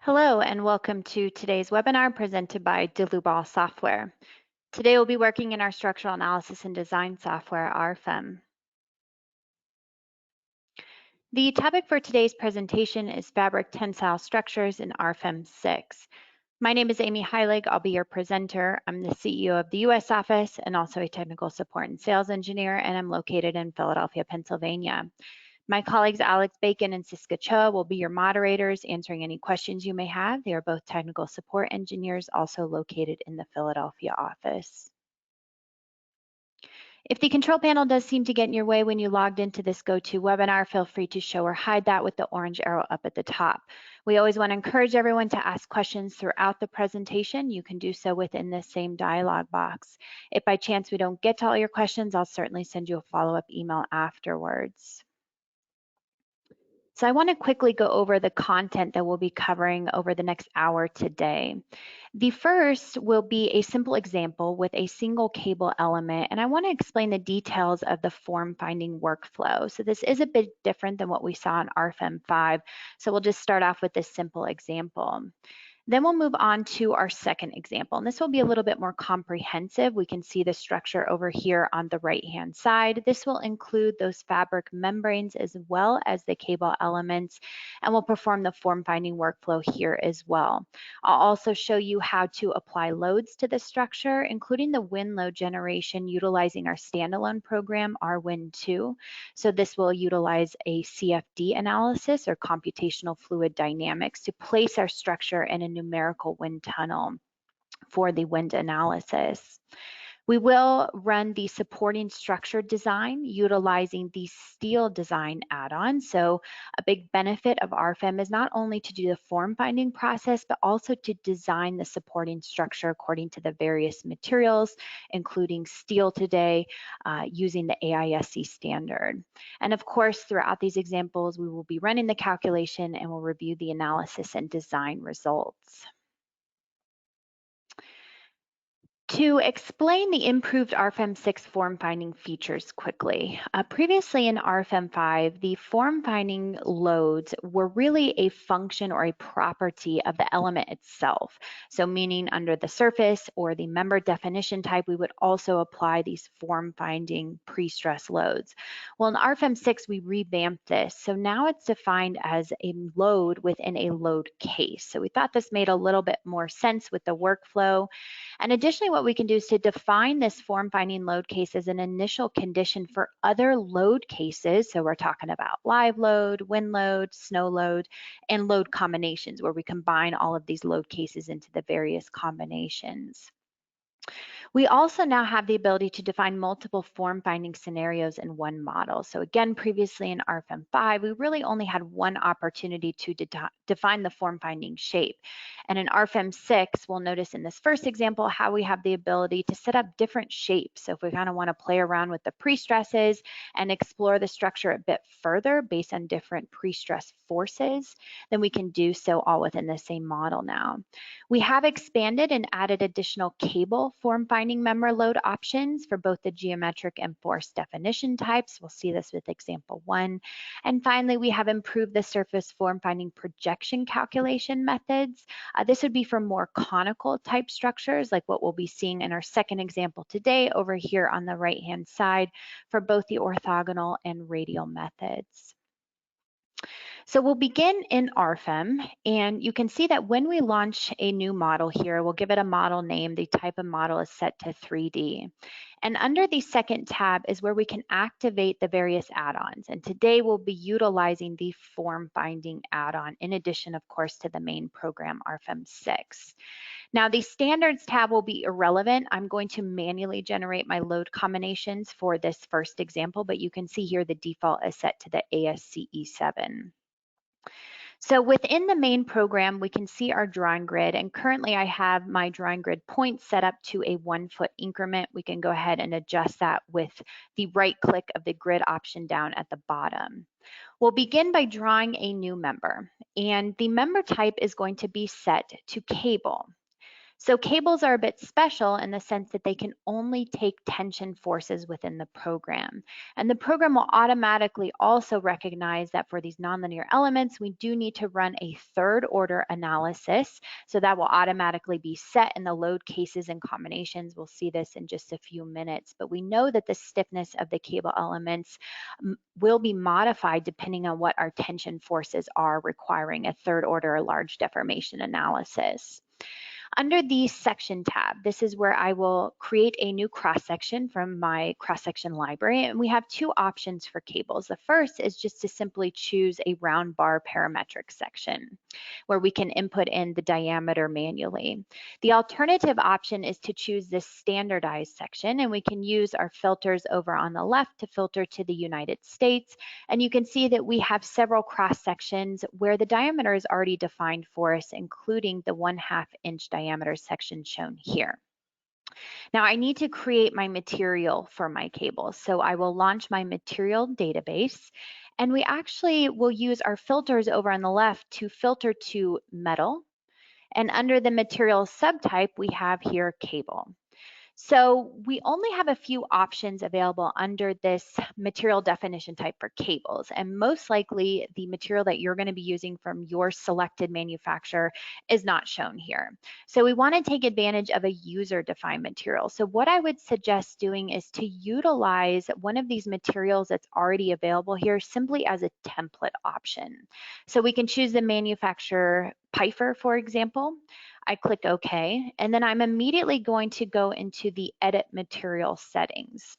Hello and welcome to today's webinar presented by Delubal Software. Today we'll be working in our structural analysis and design software, Rfem. The topic for today's presentation is fabric tensile structures in Rfem 6. My name is Amy Heilig. I'll be your presenter. I'm the CEO of the US office and also a technical support and sales engineer, and I'm located in Philadelphia, Pennsylvania. My colleagues Alex Bacon and Siska Cho will be your moderators, answering any questions you may have. They are both technical support engineers, also located in the Philadelphia office. If the control panel does seem to get in your way when you logged into this GoToWebinar, feel free to show or hide that with the orange arrow up at the top. We always want to encourage everyone to ask questions throughout the presentation. You can do so within this same dialog box. If by chance we don't get to all your questions, I'll certainly send you a follow-up email afterwards. So I want to quickly go over the content that we'll be covering over the next hour today. The first will be a simple example with a single cable element, and I want to explain the details of the form finding workflow. So this is a bit different than what we saw in Rfem 5, so we'll just start off with this simple example. Then we'll move on to our second example, and this will be a little bit more comprehensive. We can see the structure over here on the right-hand side. This will include those fabric membranes as well as the cable elements, and we'll perform the form finding workflow here as well. I'll also show you how to apply loads to the structure, including the wind load generation utilizing our standalone program, RWIND 2. So this will utilize a CFD analysis or computational fluid dynamics to place our structure in a numerical wind tunnel for the wind analysis. We will run the supporting structure design utilizing the steel design add-on. So a big benefit of Rfem is not only to do the form finding process, but also to design the supporting structure according to the various materials, including steel today, using the AISCE standard. And of course, throughout these examples, we will be running the calculation and we'll review the analysis and design results. To explain the improved Rfem 6 form finding features quickly, previously in Rfem 5, the form finding loads were really a function or a property of the element itself. So meaning under the surface or the member definition type, we would also apply these form finding pre-stress loads. Well, in Rfem 6, we revamped this. So now it's defined as a load within a load case. So we thought this made a little bit more sense with the workflow. And additionally, what we can do is to define this form finding load case as an initial condition for other load cases. So we're talking about live load, wind load, snow load, and load combinations, where we combine all of these load cases into the various combinations. We also now have the ability to define multiple form finding scenarios in one model. So again, previously in Rfem 5, we really only had one opportunity to define the form finding shape. And in Rfem 6, we'll notice in this first example how we have the ability to set up different shapes. So if we kind of want to play around with the pre-stresses and explore the structure a bit further based on different pre-stress forces, then we can do so all within the same model now. We have expanded and added additional cable form finding member load options for both the geometric and force definition types. We'll see this with example 1. And finally, we have improved the surface form finding projection calculation methods. This would be for more conical type structures, like what we'll be seeing in our second example today over here on the right-hand side for both the orthogonal and radial methods. So we'll begin in Rfem, and you can see that when we launch a new model here, we'll give it a model name. The type of model is set to 3D. And under the second tab is where we can activate the various add-ons. And today we'll be utilizing the form finding add-on, in addition, of course, to the main program, Rfem 6. Now the standards tab will be irrelevant. I'm going to manually generate my load combinations for this first example, but you can see here the default is set to the ASCE 7. So within the main program, we can see our drawing grid, and currently I have my drawing grid points set up to a 1-foot increment. We can go ahead and adjust that with the right click of the grid option down at the bottom. We'll begin by drawing a new member, and the member type is going to be set to cable. So cables are a bit special in the sense that they can only take tension forces within the program. And the program will automatically also recognize that for these nonlinear elements, we do need to run a third order analysis. So that will automatically be set in the load cases and combinations. We'll see this in just a few minutes, but we know that the stiffness of the cable elements will be modified depending on what our tension forces are, requiring a third order large deformation analysis. Under the section tab, this is where I will create a new cross-section from my cross-section library, and we have two options for cables. The first is just to simply choose a round bar parametric section where we can input in the diameter manually. The alternative option is to choose this standardized section, and we can use our filters over on the left to filter to the United States. And you can see that we have several cross sections where the diameter is already defined for us, including the 1/2 inch diameter section shown here. Now I need to create my material for my cable. So I will launch my material database, and we actually will use our filters over on the left to filter to metal. And under the material subtype, we have here cable. So we only have a few options available under this material definition type for cables, and most likely the material that you're going to be using from your selected manufacturer is not shown here. So we want to take advantage of a user-defined material. So what I would suggest doing is to utilize one of these materials that's already available here simply as a template option. So we can choose the manufacturer Pfeiffer, for example. I click OK, and then I'm immediately going to go into the edit material settings.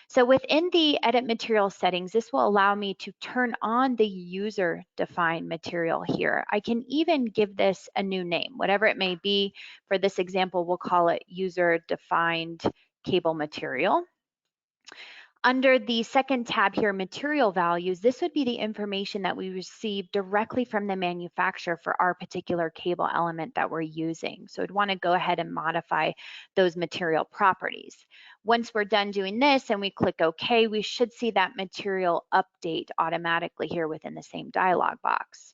So within the edit material settings, this will allow me to turn on the user defined material here. I can even give this a new name, whatever it may be. For this example, we'll call it user defined cable material. Under the second tab here, material values, this would be the information that we receive directly from the manufacturer for our particular cable element that we're using. So I'd want to go ahead and modify those material properties. Once we're done doing this and we click OK, we should see that material update automatically here within the same dialog box.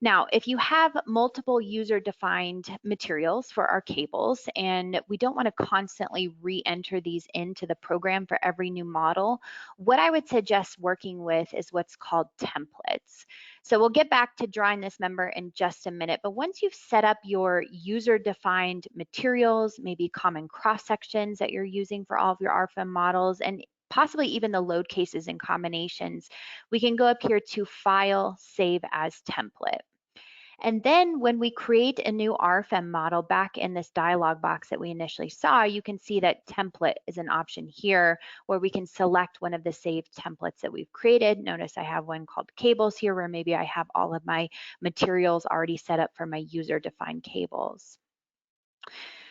Now, if you have multiple user-defined materials for our cables and we don't want to constantly re-enter these into the program for every new model, what I would suggest working with is what's called templates. So we'll get back to drawing this member in just a minute, but once you've set up your user-defined materials, maybe common cross-sections that you're using for all of your Rfem models, and possibly even the load cases and combinations, we can go up here to File, Save as Template. And then when we create a new Rfem model back in this dialog box that we initially saw, you can see that template is an option here where we can select one of the saved templates that we've created. Notice I have one called cables here where maybe I have all of my materials already set up for my user-defined cables.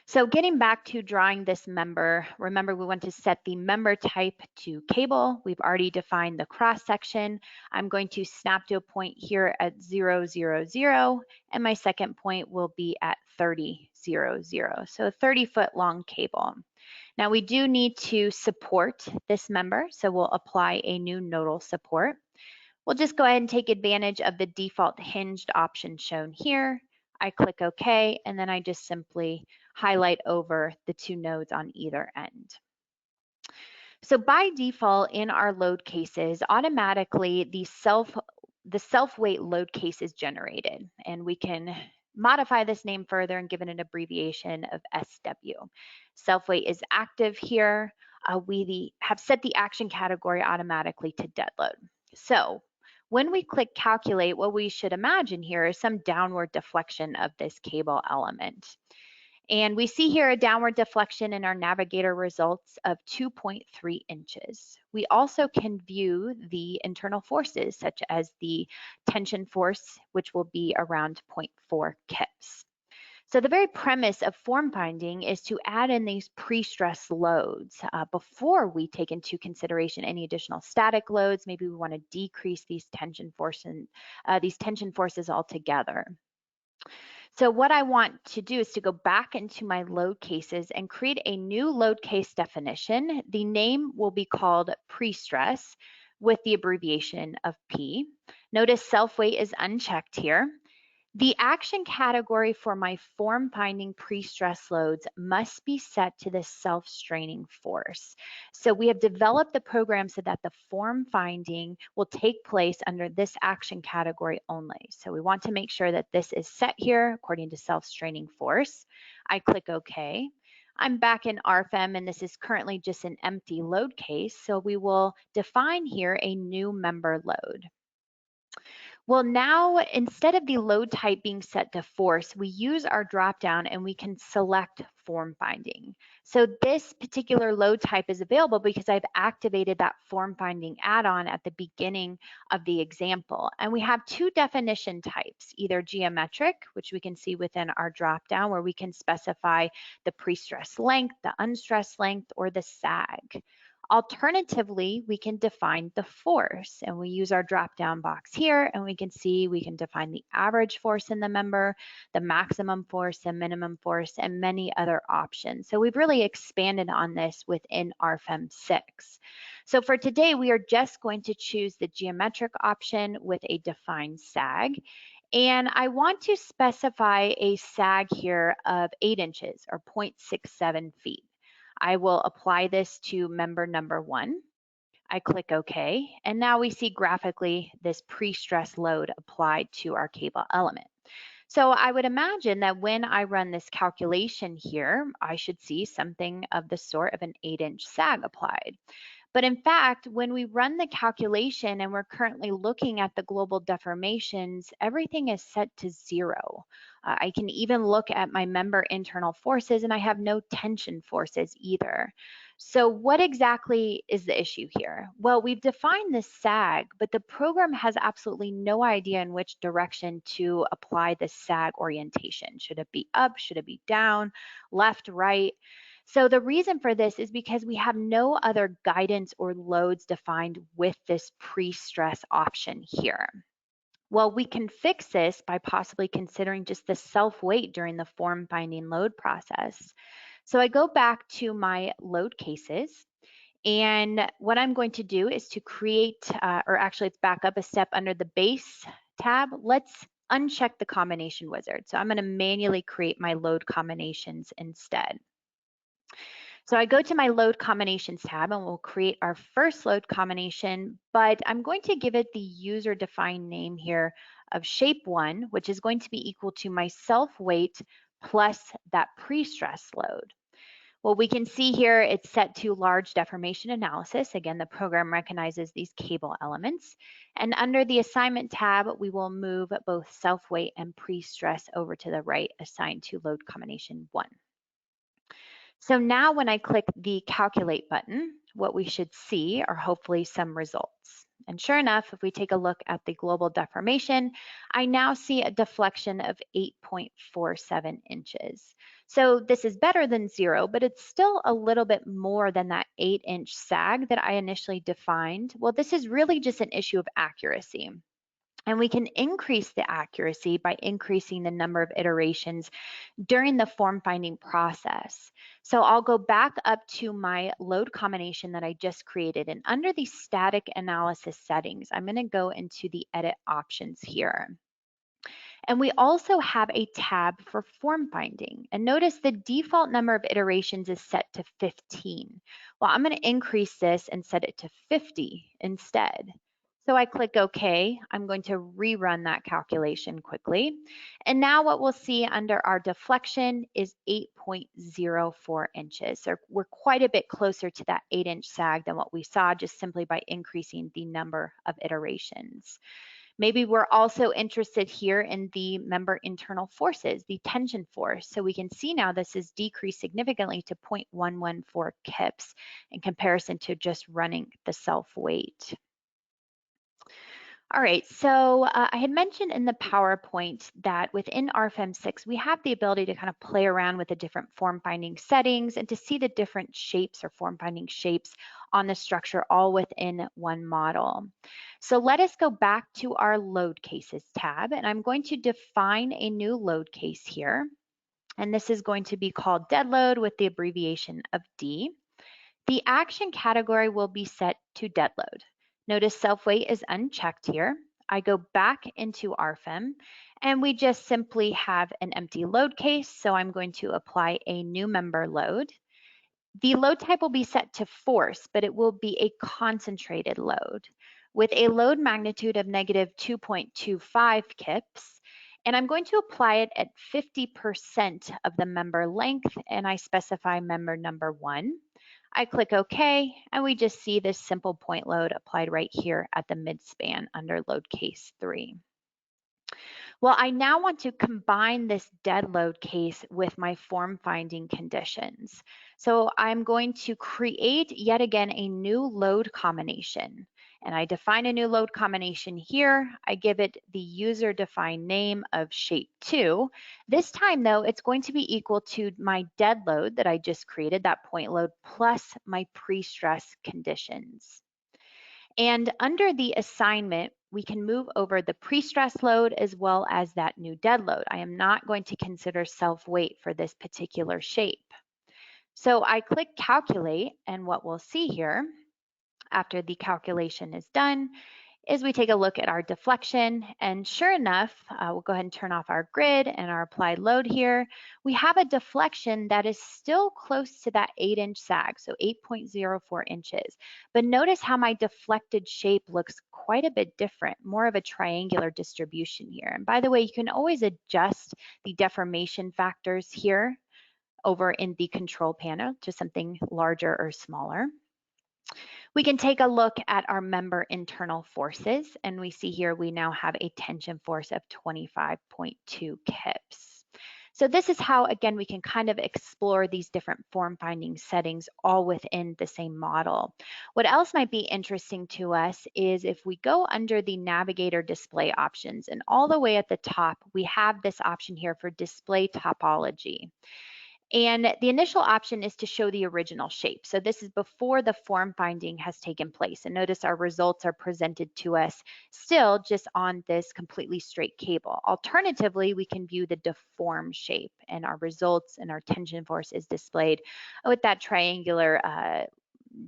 So getting back to drawing this member, remember we want to set the member type to cable. We've already defined the cross section. I'm going to snap to a point here at 0, 0, 0, and my second point will be at 30, 0, 0. So a 30-foot long cable. Now we do need to support this member, so we'll apply a new nodal support. We'll just go ahead and take advantage of the default hinged option shown here. I click OK, and then I just simply highlight over the two nodes on either end. So by default in our load cases, automatically the self-weight load case is generated, and we can modify this name further and give it an abbreviation of SW. Self-weight is active here. We have set the action category automatically to dead load. So when we click calculate, what we should imagine here is some downward deflection of this cable element. And we see here a downward deflection in our navigator results of 2.3 inches. We also can view the internal forces, such as the tension force, which will be around 0.4 kips. So the very premise of form finding is to add in these pre-stress loads before we take into consideration any additional static loads. Maybe we want to decrease these tension forces altogether. So what I want to do is to go back into my load cases and create a new load case definition. The name will be called pre-stress with the abbreviation of P. Notice self-weight is unchecked here. The action category for my form finding pre-stress loads must be set to the self-straining force. So we have developed the program so that the form finding will take place under this action category only. So we want to make sure that this is set here according to self-straining force. I click OK. I'm back in Rfem, and this is currently just an empty load case. So we will define here a new member load. Well, now instead of the load type being set to force, we use our dropdown and we can select form finding. So this particular load type is available because I've activated that form finding add-on at the beginning of the example. And we have two definition types, either geometric, which we can see within our dropdown where we can specify the pre-stress length, the unstressed length, or the sag. Alternatively, we can define the force, and we use our drop-down box here, and we can see we can define the average force in the member, the maximum force, the minimum force, and many other options. So we've really expanded on this within Rfem 6. So for today, we are just going to choose the geometric option with a defined sag. And I want to specify a sag here of 8 inches or 0.67 feet. I will apply this to member number 1. I click OK, and now we see graphically this pre-stress load applied to our cable element. So I would imagine that when I run this calculation here, I should see something of the sort of an 8-inch sag applied. But in fact, when we run the calculation and we're currently looking at the global deformations, everything is set to 0. I can even look at my member internal forces and I have no tension forces either. So what exactly is the issue here? Well, we've defined this sag, but the program has absolutely no idea in which direction to apply the sag orientation. Should it be up? Should it be down? Left, right? So the reason for this is because we have no other guidance or loads defined with this pre-stress option here. Well, we can fix this by possibly considering just the self-weight during the form finding load process. So I go back to my load cases, and what I'm going to do is to create, or actually let's back up a step under the base tab. Let's uncheck the combination wizard. So I'm going to manually create my load combinations instead. So I go to my load combinations tab and we'll create our first load combination, but I'm going to give it the user defined name here of shape 1, which is going to be equal to my self weight plus that pre-stress load. Well, we can see here it's set to large deformation analysis. Again, the program recognizes these cable elements. And under the assignment tab, we will move both self weight and pre-stress over to the right, assigned to load combination 1. So now when I click the calculate button, what we should see are hopefully some results. And sure enough, if we take a look at the global deformation, I now see a deflection of 8.47 inches. So this is better than 0, but it's still a little bit more than that 8-inch sag that I initially defined. Well, this is really just an issue of accuracy. And we can increase the accuracy by increasing the number of iterations during the form finding process. So I'll go back up to my load combination that I just created, and under the static analysis settings, I'm going to go into the edit options here. And we also have a tab for form finding. And notice the default number of iterations is set to 15. Well, I'm going to increase this and set it to 50 instead. So I click OK. I'm going to rerun that calculation quickly. And now what we'll see under our deflection is 8.04 inches. So we're quite a bit closer to that 8-inch sag than what we saw just simply by increasing the number of iterations. Maybe we're also interested here in the member internal forces, the tension force. So we can see now this is decreased significantly to 0.114 kips in comparison to just running the self weight. All right, so I had mentioned in the PowerPoint that within Rfem 6, we have the ability to kind of play around with the different form finding settings and to see the different shapes or form finding shapes on the structure all within one model. So let us go back to our load cases tab, and I'm going to define a new load case here. And this is going to be called dead load with the abbreviation of D. The action category will be set to dead load. Notice self weight is unchecked here. I go back into Rfem, and we just simply have an empty load case, so I'm going to apply a new member load. The load type will be set to force, but it will be a concentrated load with a load magnitude of negative 2.25 kips. And I'm going to apply it at 50% of the member length, and I specify member number 1. I click OK, and we just see this simple point load applied right here at the midspan under load case 3. Well, I now want to combine this dead load case with my form finding conditions. So I'm going to create yet again a new load combination. And I define a new load combination here. I give it the user defined name of shape 2. This time though, it's going to be equal to my dead load that I just created, that point load, plus my pre-stress conditions. And under the assignment, we can move over the pre-stress load as well as that new dead load. I am not going to consider self-weight for this particular shape. So I click calculate, and what we'll see here after the calculation is done is we take a look at our deflection, and sure enough, we'll go ahead and turn off our grid and our applied load here. We have a deflection that is still close to that 8-inch sag, so 8.04 inches. But notice how my deflected shape looks quite a bit different, more of a triangular distribution here. And by the way, you can always adjust the deformation factors here over in the control panel to something larger or smaller. We can take a look at our member internal forces, and we see here we now have a tension force of 25.2 kips. So this is how, again, we can kind of explore these different form finding settings all within the same model. What else might be interesting to us is if we go under the navigator display options, and all the way at the top, we have this option here for display topology. And the initial option is to show the original shape. So this is before the form finding has taken place. And notice our results are presented to us still just on this completely straight cable. Alternatively, we can view the deformed shape, and our results and our tension force is displayed with that triangular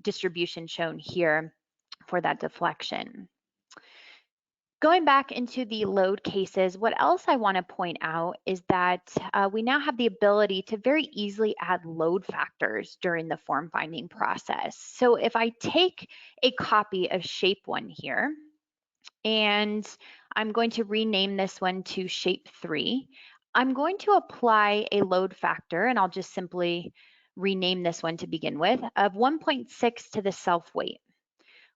distribution shown here for that deflection. Going back into the load cases, what else I want to point out is that we now have the ability to very easily add load factors during the form finding process. So if I take a copy of shape 1 here, and I'm going to rename this one to shape 3, I'm going to apply a load factor, and I'll just simply rename this one to begin with, of 1.6 to the self weight.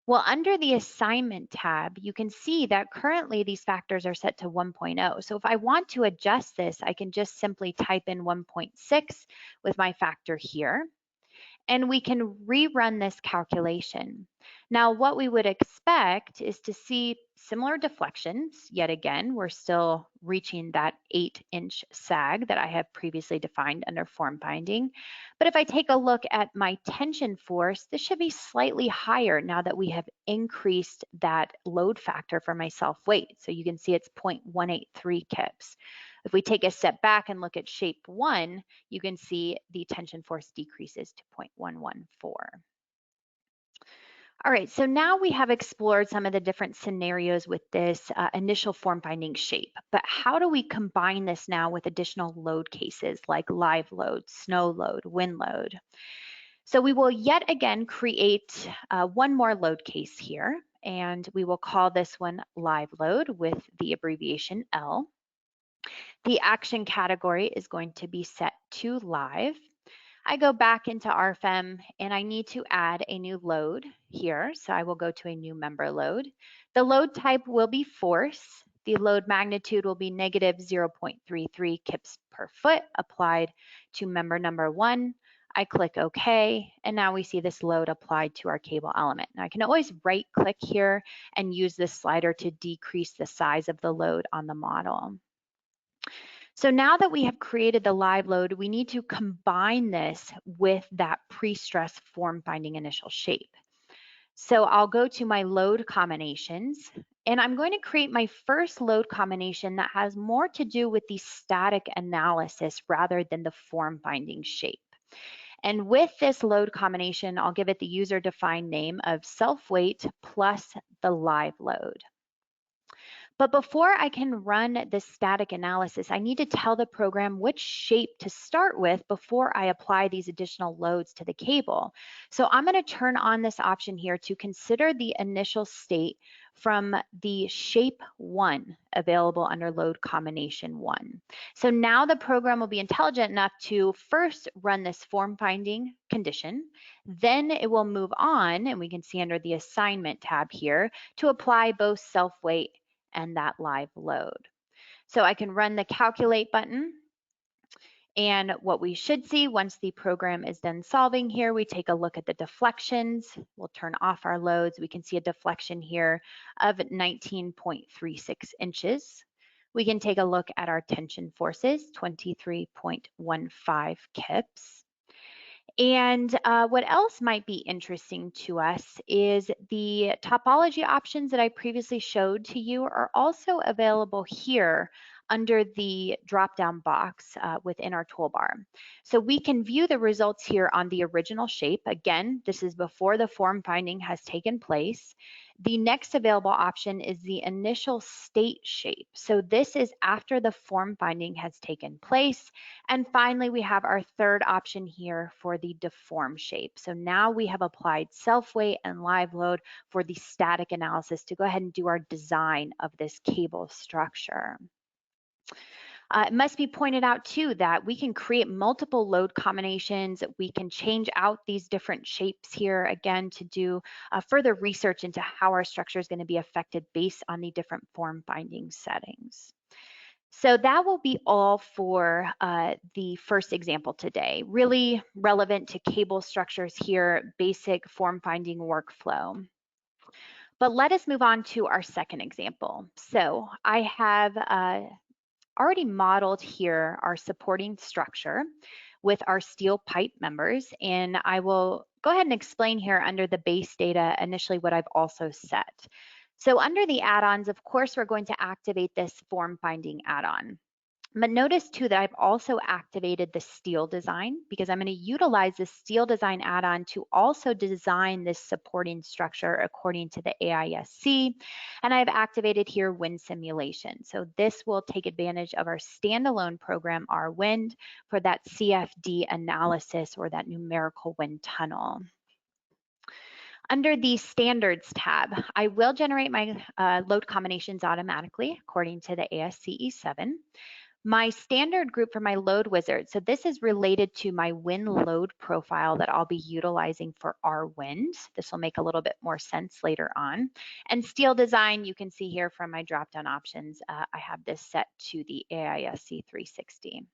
Well, under the assignment tab, you can see that currently these factors are set to 1.0. So if I want to adjust this, I can just simply type in 1.6 with my factor here, and we can rerun this calculation. Now, what we would expect is to see similar deflections. Yet again, we're still reaching that 8-inch sag that I have previously defined under form finding. But if I take a look at my tension force, this should be slightly higher now that we have increased that load factor for my self weight. So you can see it's 0.183 kips. If we take a step back and look at shape 1, you can see the tension force decreases to 0.114. All right, so now we have explored some of the different scenarios with this initial form finding shape, but how do we combine this now with additional load cases like live load, snow load, wind load? So we will yet again create one more load case here, and we will call this one live load with the abbreviation L. The action category is going to be set to live. I go back into Rfem, and I need to add a new load here. So I will go to a new member load. The load type will be force. The load magnitude will be negative 0.33 kips per foot applied to member number 1. I click OK, and now we see this load applied to our cable element. Now I can always right click here and use this slider to decrease the size of the load on the model. So now that we have created the live load, we need to combine this with that pre-stress form finding initial shape. So I'll go to my load combinations, and I'm going to create my first load combination that has more to do with the static analysis rather than the form finding shape. And with this load combination, I'll give it the user defined name of self weight plus the live load. But before I can run this static analysis, I need to tell the program which shape to start with before I apply these additional loads to the cable. So I'm going to turn on this option here to consider the initial state from the shape 1 available under load combination 1. So now the program will be intelligent enough to first run this form finding condition, then it will move on, and we can see under the assignment tab here, to apply both self-weight and that live load. So I can run the calculate button, and what we should see once the program is done solving here, we take a look at the deflections. We'll turn off our loads. We can see a deflection here of 19.36 inches. We can take a look at our tension forces, 23.15 kips. And what else might be interesting to us is the topology options that I previously showed to you are also available here under the drop-down box within our toolbar. So we can view the results here on the original shape. Again, this is before the form finding has taken place. The next available option is the initial state shape. So this is after the form finding has taken place. And finally, we have our third option here for the deform shape. So now we have applied self-weight and live load for the static analysis to go ahead and do our design of this cable structure. It must be pointed out too that we can create multiple load combinations. We can change out these different shapes here again to do further research into how our structure is going to be affected based on the different form finding settings. So that will be all for the first example today. Really relevant to cable structures here, basic form finding workflow. But let us move on to our second example. So I have already modeled here our supporting structure with our steel pipe members, and I will go ahead and explain here under the base data initially what I've also set. So under the add-ons, of course, we're going to activate this form finding add-on. But notice too that I've also activated the steel design because I'm going to utilize the steel design add-on to also design this supporting structure according to the AISC. And I've activated here wind simulation. So this will take advantage of our standalone program, RWIND, for that CFD analysis or that numerical wind tunnel. Under the standards tab, I will generate my load combinations automatically according to the ASCE 7. My standard group for my load wizard, so this is related to my wind load profile that I'll be utilizing for RWIND. This will make a little bit more sense later on. And steel design, you can see here from my drop-down options, I have this set to the AISC 360.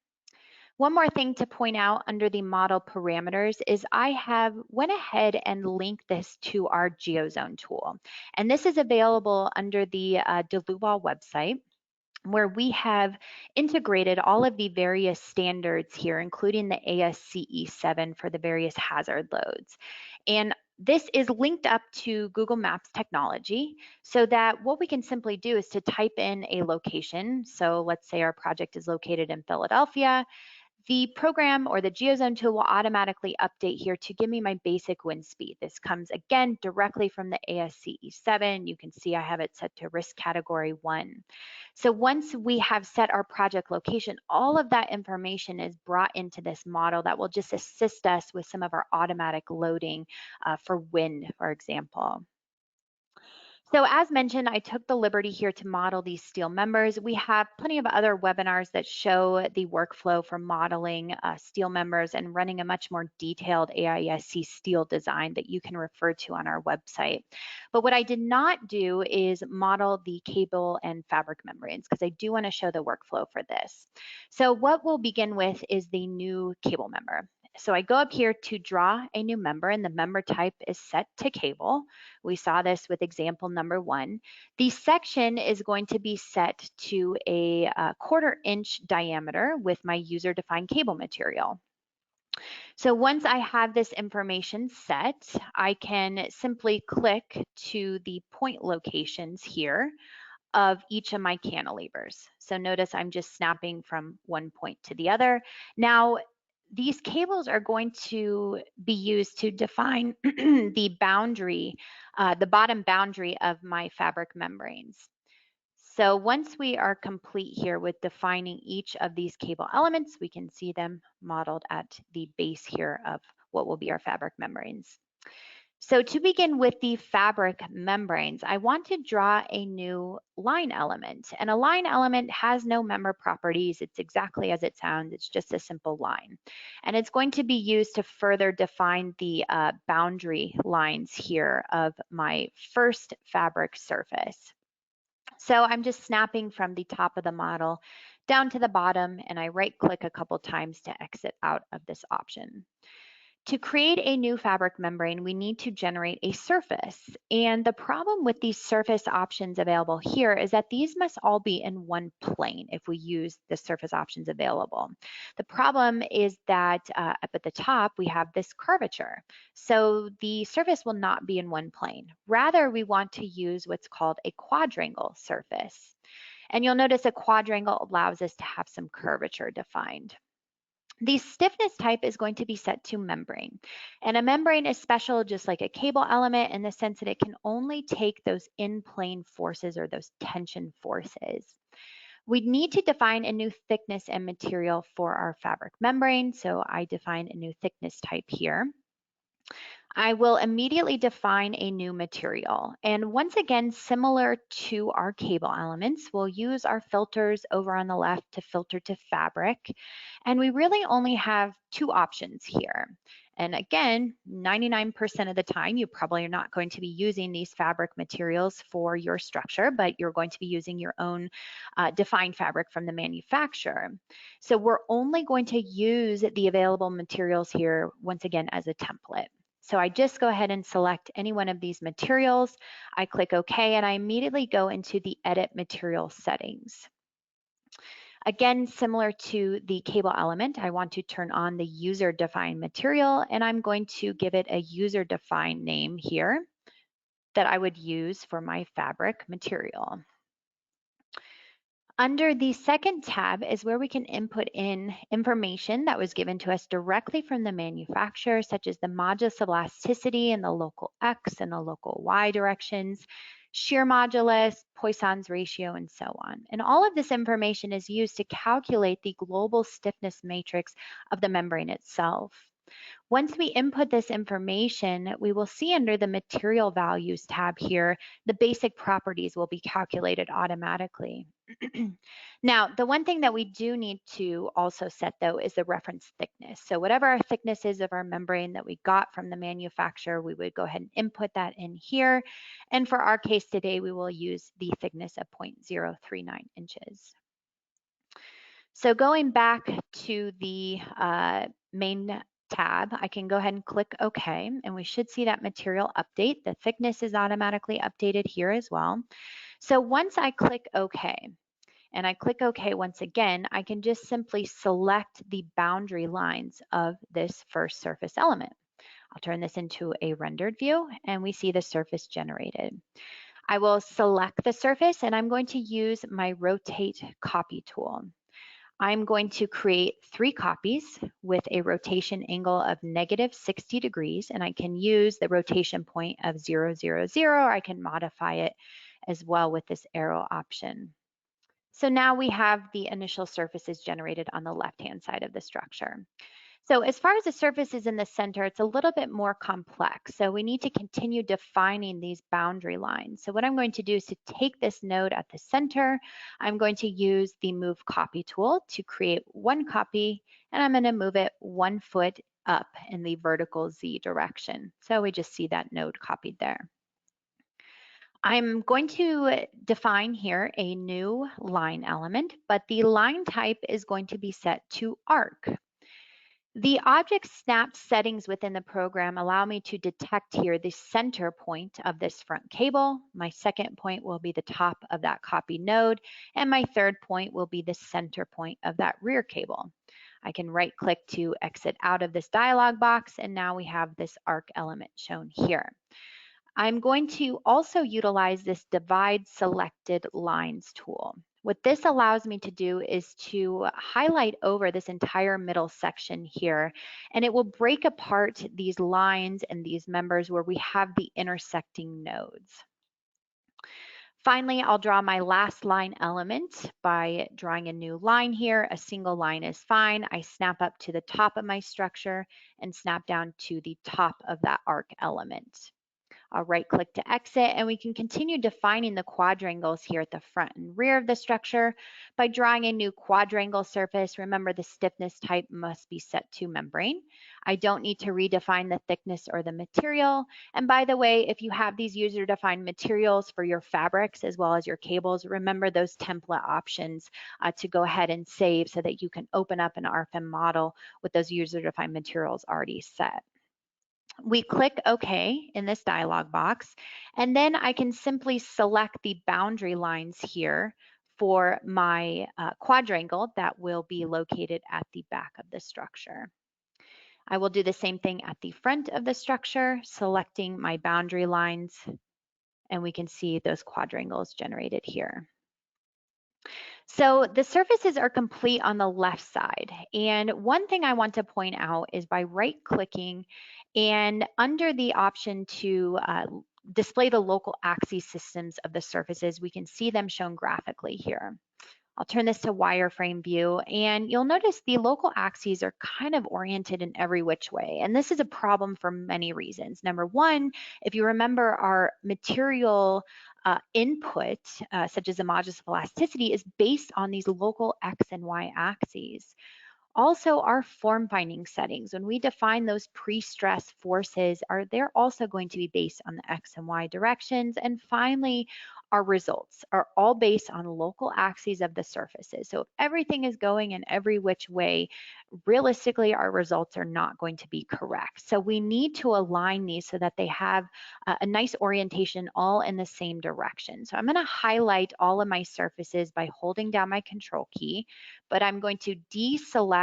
One more thing to point out under the model parameters is I have went ahead and linked this to our GeoZone tool. And this is available under the DeLuval website, where we have integrated all of the various standards here, including the ASCE 7 for the various hazard loads. And this is linked up to Google Maps technology so that what we can simply do is to type in a location. So let's say our project is located in Philadelphia. The program or the GeoZone tool will automatically update here to give me my basic wind speed. This comes again directly from the ASCE 7. You can see I have it set to risk category 1. So once we have set our project location, all of that information is brought into this model that will just assist us with some of our automatic loading for wind, for example. So as mentioned, I took the liberty here to model these steel members. We have plenty of other webinars that show the workflow for modeling steel members and running a much more detailed AISC steel design that you can refer to on our website. But what I did not do is model the cable and fabric membranes because I do want to show the workflow for this. So what we'll begin with is the new cable member. So I go up here to draw a new member and the member type is set to cable. We saw this with example number 1. The section is going to be set to a 1/4 inch diameter with my user defined cable material. So once I have this information set, I can simply click to the point locations here of each of my cantilevers. So notice I'm just snapping from one point to the other. Now, these cables are going to be used to define the boundary, the bottom boundary of my fabric membranes. So once we are complete here with defining each of these cable elements, we can see them modeled at the base here of what will be our fabric membranes. So to begin with the fabric membranes, I want to draw a new line element. And a line element has no member properties. It's exactly as it sounds. It's just a simple line. And it's going to be used to further define the boundary lines here of my first fabric surface. So I'm just snapping from the top of the model down to the bottom, and I right-click a couple times to exit out of this option. To create a new fabric membrane, we need to generate a surface. And the problem with these surface options available here is that these must all be in one plane if we use the surface options available. The problem is that up at the top, we have this curvature. So the surface will not be in one plane. Rather, we want to use what's called a quadrangle surface. And you'll notice a quadrangle allows us to have some curvature defined. The stiffness type is going to be set to membrane. And a membrane is special just like a cable element in the sense that it can only take those in-plane forces or those tension forces. We need to define a new thickness and material for our fabric membrane. So I define a new thickness type here. I will immediately define a new material. And once again, similar to our cable elements, we'll use our filters over on the left to filter to fabric. And we really only have two options here. And again, 99% of the time, you probably are not going to be using these fabric materials for your structure, but you're going to be using your own defined fabric from the manufacturer. So we're only going to use the available materials here, once again, as a template. So I just go ahead and select any one of these materials. I click OK, and I immediately go into the Edit Material settings. Again, similar to the cable element, I want to turn on the user-defined material, and I'm going to give it a user-defined name here that I would use for my fabric material. Under the second tab is where we can input in information that was given to us directly from the manufacturer, such as the modulus of elasticity and the local X and the local Y directions, shear modulus, Poisson's ratio, and so on. And all of this information is used to calculate the global stiffness matrix of the membrane itself. Once we input this information, we will see under the Material Values tab here, the basic properties will be calculated automatically. Now, the one thing that we do need to also set, though, is the reference thickness. So whatever our thickness is of our membrane that we got from the manufacturer, we would go ahead and input that in here. And for our case today, we will use the thickness of 0.039 inches. So going back to the main tab, I can go ahead and click OK, and we should see that material update. The thickness is automatically updated here as well. So once I click OK, and I click OK once again, I can just simply select the boundary lines of this first surface element. I'll turn this into a rendered view, and we see the surface generated. I will select the surface, and I'm going to use my Rotate Copy tool. I'm going to create 3 copies with a rotation angle of -60 degrees, and I can use the rotation point of 0, 0, 0, or I can modify it as well with this arrow option. So now we have the initial surfaces generated on the left-hand side of the structure. So as far as the surface is in the center, it's a little bit more complex. So we need to continue defining these boundary lines. So what I'm going to do is to take this node at the center. I'm going to use the Move Copy tool to create 1 copy, and I'm going to move it 1 foot up in the vertical Z direction. So we just see that node copied there. I'm going to define here a new line element, but the line type is going to be set to arc. The object snap settings within the program allow me to detect here the center point of this front cable. My second point will be the top of that copy node, and my third point will be the center point of that rear cable. I can right click to exit out of this dialog box, and now we have this arc element shown here. I'm going to also utilize this Divide Selected Lines tool. What this allows me to do is to highlight over this entire middle section here, and it will break apart these lines and these members where we have the intersecting nodes. Finally, I'll draw my last line element by drawing a new line here. A single line is fine. I snap up to the top of my structure and snap down to the top of that arc element. I'll right click to exit, and we can continue defining the quadrangles here at the front and rear of the structure by drawing a new quadrangle surface. Remember, the stiffness type must be set to membrane. I don't need to redefine the thickness or the material. And by the way, if you have these user-defined materials for your fabrics as well as your cables, remember those template options to go ahead and save so that you can open up an Rfem model with those user-defined materials already set. We click OK in this dialog box, and then I can simply select the boundary lines here for my quadrangle that will be located at the back of the structure. I will do the same thing at the front of the structure, selecting my boundary lines, and we can see those quadrangles generated here. So the surfaces are complete on the left side. And one thing I want to point out is by right-clicking and under the option to display the local axes systems of the surfaces, we can see them shown graphically here. I'll turn this to wireframe view, and you'll notice the local axes are kind of oriented in every which way. And this is a problem for many reasons. Number one, if you remember, our material input, such as the modulus of elasticity, is based on these local X and Y axes. Also, our form finding settings, when we define those pre-stress forces, they're also going to be based on the X and Y directions. And finally, our results are all based on local axes of the surfaces. So if everything is going in every which way, realistically, our results are not going to be correct. So we need to align these so that they have a nice orientation all in the same direction. So I'm going to highlight all of my surfaces by holding down my control key, but I'm going to deselect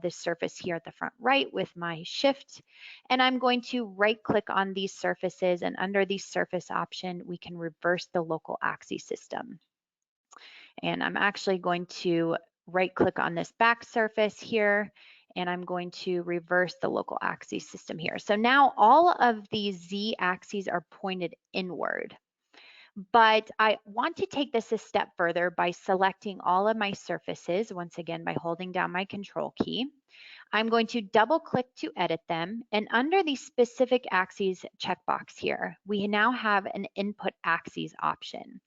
this surface here at the front right with my shift, and I'm going to right click on these surfaces, and under the surface option, we can reverse the local axis system. And I'm actually going to right click on this back surface here, and I'm going to reverse the local axis system here. So now all of these Z axes are pointed inward. But I want to take this a step further by selecting all of my surfaces, once again by holding down my control key. I'm going to double click to edit them, and under the specific axes checkbox here, we now have an input axes option.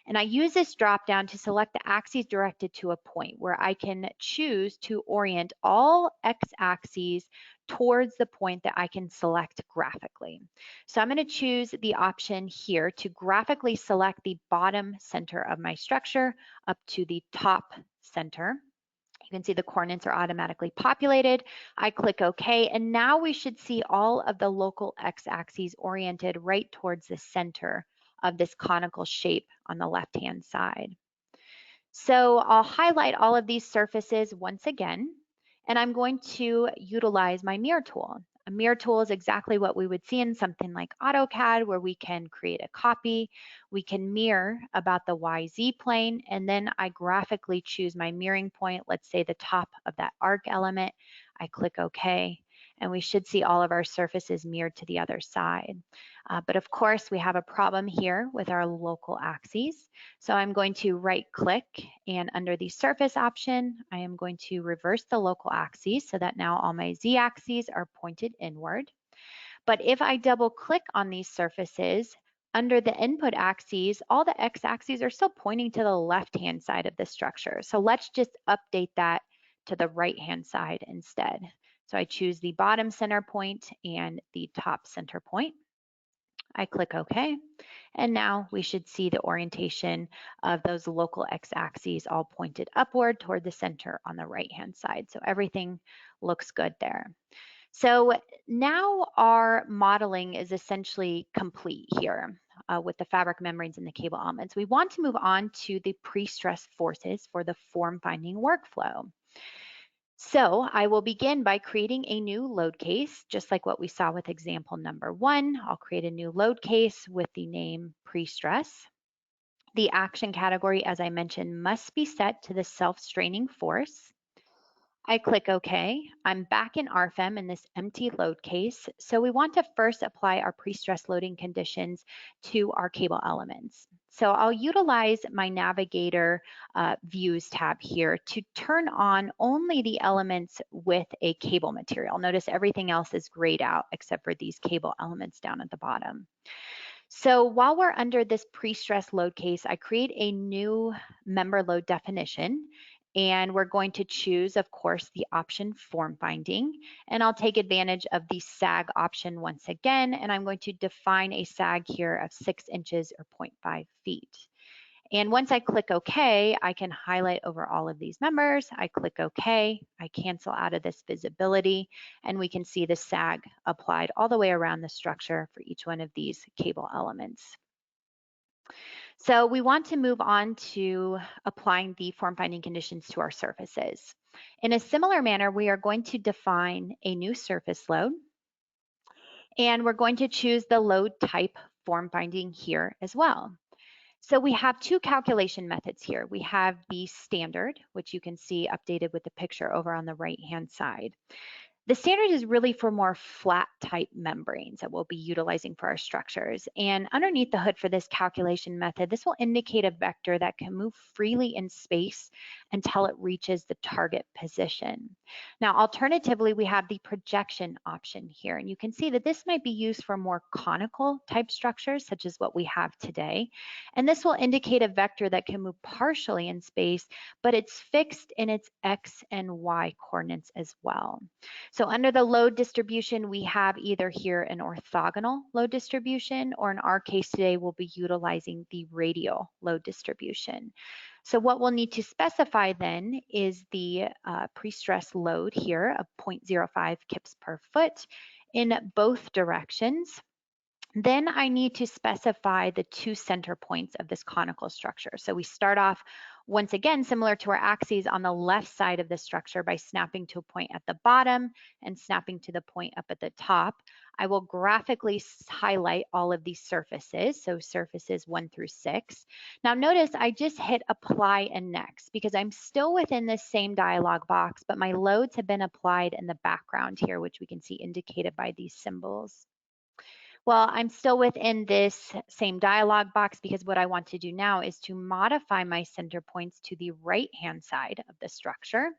And I use this drop down to select the axes directed to a point where I can choose to orient all X axes towards the point that I can select graphically. So I'm going to choose the option here to graphically select the bottom center of my structure up to the top center. You can see the coordinates are automatically populated. I click OK, and now we should see all of the local X-axes oriented right towards the center of this conical shape on the left-hand side. So I'll highlight all of these surfaces once again, and I'm going to utilize my mirror tool. A mirror tool is exactly what we would see in something like AutoCAD, where we can create a copy. We can mirror about the YZ plane, and then I graphically choose my mirroring point, let's say the top of that arc element. I click OK, and we should see all of our surfaces mirrored to the other side. But of course, we have a problem here with our local axes. So I'm going to right click, and under the surface option, I am going to reverse the local axes so that now all my Z axes are pointed inward. But if I double click on these surfaces, under the input axes, all the X axes are still pointing to the left-hand side of the structure. So let's just update that to the right-hand side instead. So I choose the bottom center point and the top center point. I click OK, and now we should see the orientation of those local X-axes all pointed upward toward the center on the right-hand side. So everything looks good there. So now our modeling is essentially complete here with the fabric membranes and the cable elements. We want to move on to the pre-stress forces for the form finding workflow. So I will begin by creating a new load case, just like what we saw with example number 1. I'll create a new load case with the name pre-stress. The action category, as I mentioned, must be set to the self-straining force. I click OK. I'm back in Rfem in this empty load case. So we want to first apply our pre-stress loading conditions to our cable elements. So I'll utilize my Navigator Views tab here to turn on only the elements with a cable material. Notice everything else is grayed out except for these cable elements down at the bottom. So while we're under this pre-stress load case, I create a new member load definition. And we're going to choose, of course, the option form finding. And I'll take advantage of the sag option once again. And I'm going to define a sag here of 6 inches or 0.5 feet. And once I click OK, I can highlight over all of these members. I click OK, I cancel out of this visibility, and we can see the sag applied all the way around the structure for each one of these cable elements. So we want to move on to applying the form finding conditions to our surfaces. In a similar manner, we are going to define a new surface load, and we're going to choose the load type form finding here as well. So we have two calculation methods here. We have the standard, which you can see updated with the picture over on the right-hand side. The standard is really for more flat type membranes that we'll be utilizing for our structures. And underneath the hood for this calculation method, this will indicate a vector that can move freely in space until it reaches the target position. Now, alternatively, we have the projection option here. And you can see that this might be used for more conical type structures, such as what we have today. And this will indicate a vector that can move partially in space, but it's fixed in its X and Y coordinates as well. So under the load distribution, we have either here an orthogonal load distribution, or in our case today, we'll be utilizing the radial load distribution. So what we'll need to specify then is the pre-stress load here of 0.05 kips per foot in both directions. Then I need to specify the two center points of this conical structure. So we start off, once again, similar to our axes on the left side of the structure by snapping to a point at the bottom and snapping to the point up at the top. I will graphically highlight all of these surfaces, so surfaces 1 through 6. Now notice I just hit apply and next because I'm still within this same dialog box, but my loads have been applied in the background here, which we can see indicated by these symbols. Well, I'm still within this same dialog box because what I want to do now is to modify my center points to the right-hand side of the structure.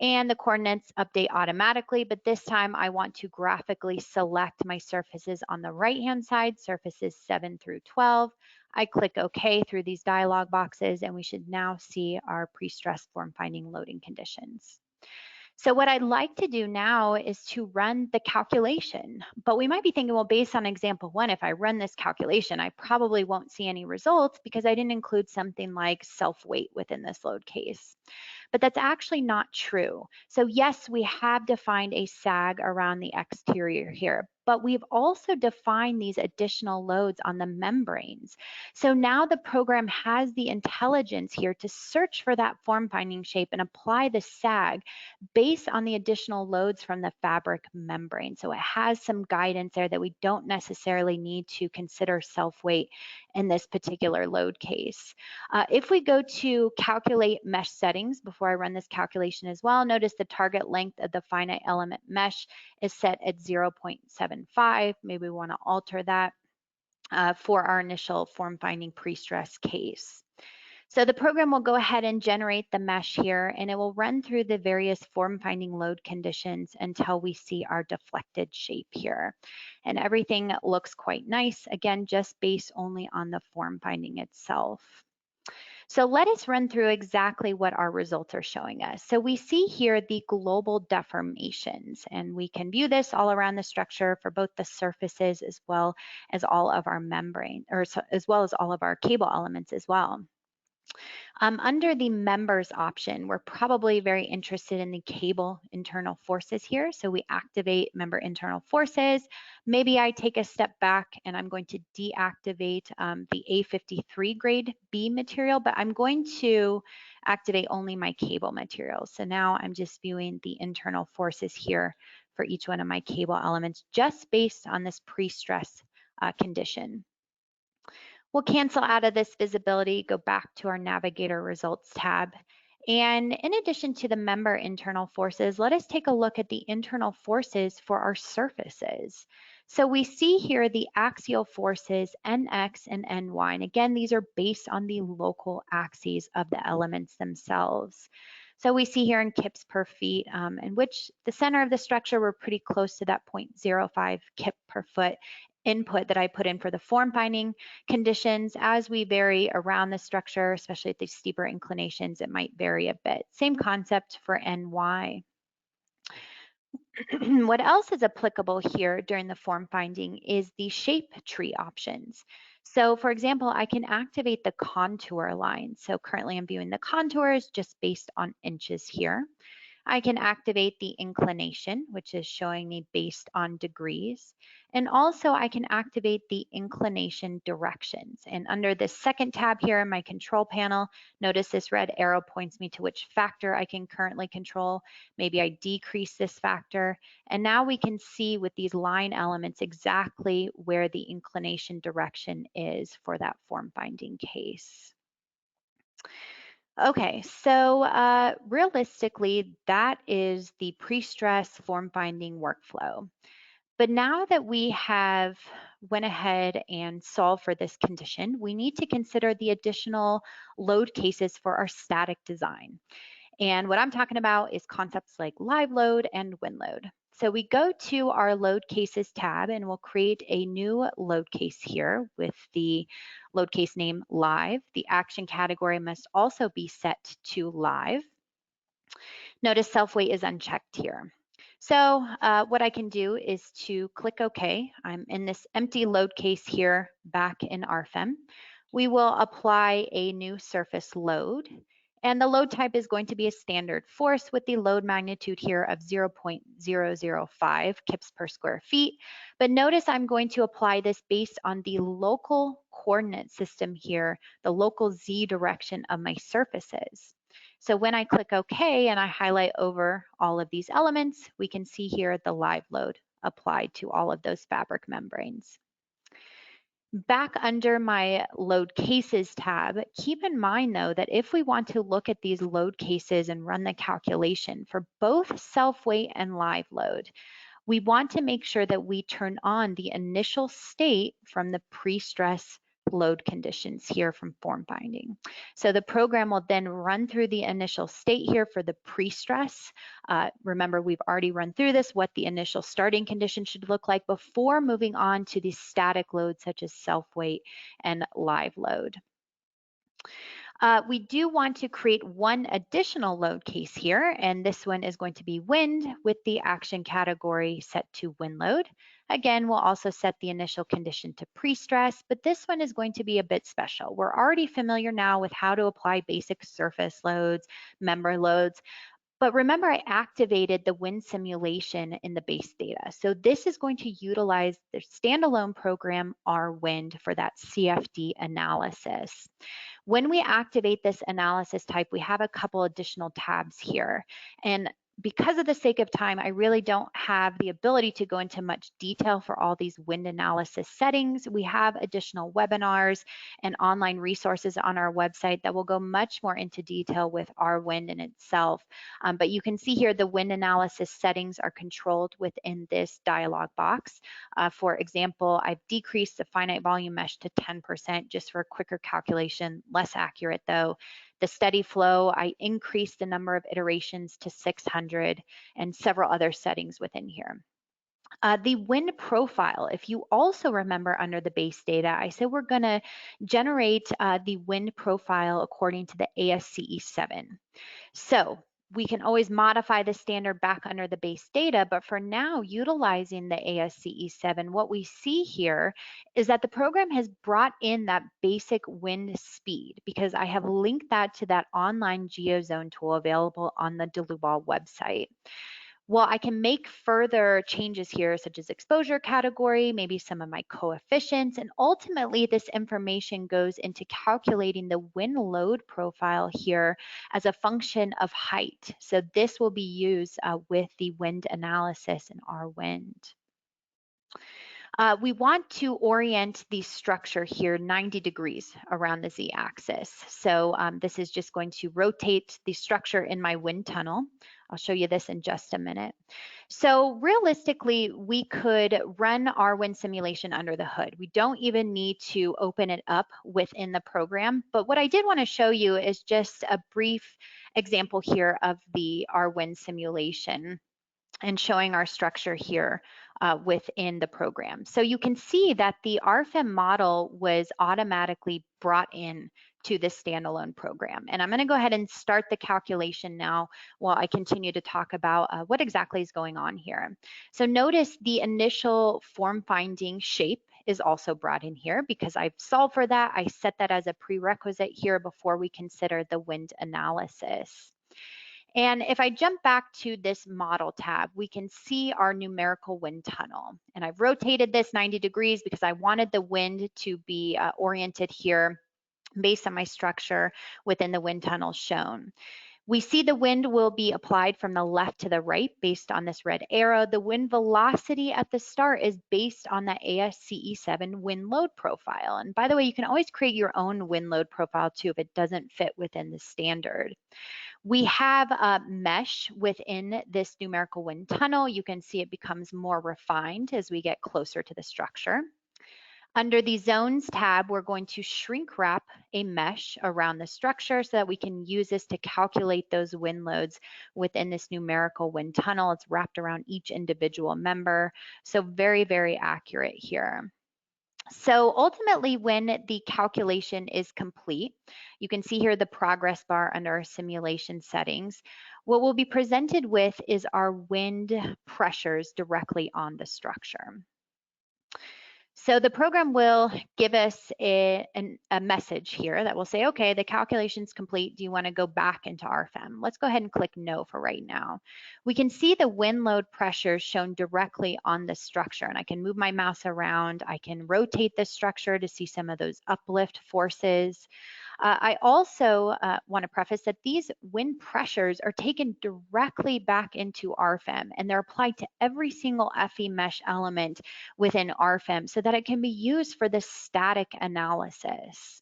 And the coordinates update automatically, but this time I want to graphically select my surfaces on the right-hand side, surfaces 7 through 12. I click OK through these dialog boxes, and we should now see our pre-stress form finding loading conditions. So what I'd like to do now is to run the calculation, but we might be thinking, well, based on example 1, if I run this calculation, I probably won't see any results because I didn't include something like self-weight within this load case. But that's actually not true. So yes, we have defined a sag around the exterior here, but we've also defined these additional loads on the membranes. So now the program has the intelligence here to search for that form finding shape and apply the sag based on the additional loads from the fabric membrane. So it has some guidance there that we don't necessarily need to consider self-weight in this particular load case. If we go to calculate mesh settings, before I run this calculation as well, notice the target length of the finite element mesh is set at 0.75. Maybe we want to alter that for our initial form finding pre-stress case. So the program will go ahead and generate the mesh here, and it will run through the various form finding load conditions until we see our deflected shape here. And everything looks quite nice, again, just based only on the form finding itself. So let us run through exactly what our results are showing us. So we see here the global deformations, and we can view this all around the structure for both the surfaces as well as all of our membrane, or as well as all of our cable elements as well. Under the members option, we're probably very interested in the cable internal forces here. So we activate member internal forces. Maybe I take a step back and I'm going to deactivate the A53 grade B material, but I'm going to activate only my cable materials. So now I'm just viewing the internal forces here for each one of my cable elements, just based on this pre-stress condition. We'll cancel out of this visibility, go back to our Navigator Results tab, And in addition to the member internal forces, let us take a look at the internal forces for our surfaces. So we see here the axial forces NX and NY. And again, these are based on the local axes of the elements themselves. So we see here in kips per feet, in which the center of the structure, we're pretty close to that 0.05 kip per foot input that I put in for the form finding conditions. As we vary around the structure, especially at these steeper inclinations, it might vary a bit. Same concept for NY. What else is applicable here during the form finding is the shape tree options. So for example, I can activate the contour line. So currently I'm viewing the contours just based on inches here. I can activate the inclination, which is showing me based on degrees. And also I can activate the inclination directions. And under this second tab here in my control panel, notice this red arrow points me to which factor I can currently control. Maybe I decrease this factor. And now we can see with these line elements exactly where the inclination direction is for that form finding case. Okay, so realistically, that is the pre-stress form finding workflow. But now that we have went ahead and solved for this condition, we need to consider the additional load cases for our static design. And what I'm talking about is concepts like live load and wind load. So we go to our load cases tab and we'll create a new load case here with the load case name live. The action category must also be set to live. Notice self-weight is unchecked here. So what I can do is to click OK. I'm in this empty load case here back in Rfem. We will apply a new surface load. And the load type is going to be a standard force with the load magnitude here of 0.005 kips per square feet. But notice I'm going to apply this based on the local coordinate system here, the local Z direction of my surfaces. So when I click OK and I highlight over all of these elements, we can see here the live load applied to all of those fabric membranes. Back under my load cases tab, keep in mind though that if we want to look at these load cases and run the calculation for both self-weight and live load, we want to make sure that we turn on the initial state from the pre-stress load conditions here from form finding. So the program will then run through the initial state here for the pre-stress. Remember, we've already run through this, what the initial starting condition should look like before moving on to the static loads such as self-weight and live load. We do want to create one additional load case here, and this one is going to be wind with the action category set to wind load. Again, we'll also set the initial condition to pre-stress, but this one is going to be a bit special. We're already familiar now with how to apply basic surface loads, member loads, but remember, I activated the wind simulation in the base data. So this is going to utilize the standalone program RWIND for that CFD analysis. When we activate this analysis type, we have a couple additional tabs here. And because of the sake of time, I really don't have the ability to go into much detail for all these wind analysis settings. We have additional webinars and online resources on our website that will go much more into detail with our wind in itself. But you can see here the wind analysis settings are controlled within this dialog box. For example, I've decreased the finite volume mesh to 10% just for a quicker calculation, less accurate though. The steady flow, I increased the number of iterations to 600 and several other settings within here. The wind profile, if you also remember under the base data, I said we're going to generate the wind profile according to the ASCE 7. So we can always modify the standard back under the base data, but for now, utilizing the ASCE 7, what we see here is that the program has brought in that basic wind speed because I have linked that to that online GeoZone tool available on the DeLuval website. Well, I can make further changes here, such as exposure category, maybe some of my coefficients, and ultimately this information goes into calculating the wind load profile here as a function of height. So this will be used with the wind analysis in RWIND. We want to orient the structure here 90 degrees around the z-axis. So this is just going to rotate the structure in my wind tunnel. I'll show you this in just a minute. So realistically, we could run our wind simulation under the hood. We don't even need to open it up within the program. But what I did want to show you is just a brief example here of our wind simulation and showing our structure here within the program. So you can see that the Rfem model was automatically brought in to this standalone program. And I'm going to go ahead and start the calculation now while I continue to talk about what exactly is going on here. So notice the initial form finding shape is also brought in here because I've solved for that. I set that as a prerequisite here before we consider the wind analysis. And if I jump back to this model tab, we can see our numerical wind tunnel. And I've rotated this 90 degrees because I wanted the wind to be oriented here based on my structure within the wind tunnel shown. We see the wind will be applied from the left to the right based on this red arrow. The wind velocity at the start is based on the ASCE 7 wind load profile. And by the way, you can always create your own wind load profile too if it doesn't fit within the standard. We have a mesh within this numerical wind tunnel. You can see it becomes more refined as we get closer to the structure. Under the zones tab, we're going to shrink wrap a mesh around the structure so that we can use this to calculate those wind loads within this numerical wind tunnel. It's wrapped around each individual member. So very, very accurate here. So ultimately, when the calculation is complete, you can see here the progress bar under our simulation settings. What we'll be presented with is our wind pressures directly on the structure. So the program will give us a message here that will say, okay, the calculation's complete. Do you want to go back into Rfem? Let's go ahead and click no for right now. We can see the wind load pressure shown directly on the structure, and I can move my mouse around. I can rotate the structure to see some of those uplift forces. I also want to preface that these wind pressures are taken directly back into Rfem, and they're applied to every single FE mesh element within Rfem so that it can be used for the static analysis.